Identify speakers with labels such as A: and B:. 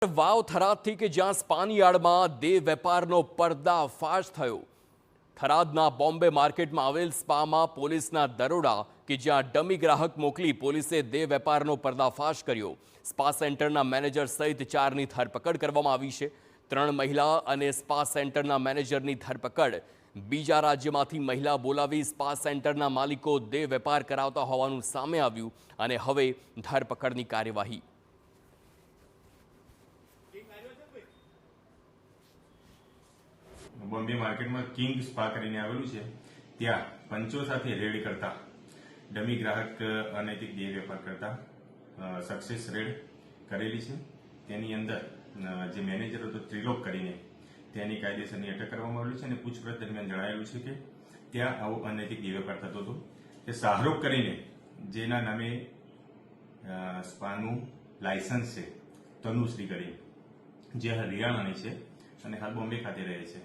A: વાવ થરાદથી કે જ્યાં સ્પાની આડમાં દેહ વેપારનો પર્દાફાશ થયો। થરાદના બોમ્બે માર્કેટમાં આવેલ સ્પામાં પોલીસના દરોડા કે જ્યાં ડમી ગ્રાહક મોકલી પોલીસે દેહ વેપારનો પર્દાફાશ કર્યો। સ્પા સેન્ટરના મેનેજર સહિત 4ની ધરપકડ કરવામાં આવી છે। 3 મહિલા અને સ્પા સેન્ટરના મેનેજરની ધરપકડ। બીજા રાજ્યમાંથી મહિલા બોલાવી સ્પા સેન્ટરના માલિકો દેહ વેપાર કરાવતા હોવાનું સામે આવ્યું અને હવે ધરપકડની કાર્યવાહી।
B: બોમ્બે માર્કેટમાં કિંગ સ્પા કરીને આવેલું છે, ત્યાં પંચો સાથે રેડ કરતા ડમી ગ્રાહક અનૈતિક દેહ વેપાર કરતા સક્સેસ રેડ કરેલી છે। તેની અંદર જે મેનેજર હતો ત્રિલોક કરીને તેની કાયદેસરની અટક કરવામાં આવેલી છે અને પૂછપરછ દરમિયાન જણાયેલું છે કે ત્યાં આવો અનૈતિક દેહ વેપાર થતો હતો। તે શાહરૂખ કરીને જેના નામે સ્પાનું લાયસન્સ છે, તનુશ્રી કરીને, જે હરિયાણાની છે અને હાલ બોમ્બે ખાતે રહે છે।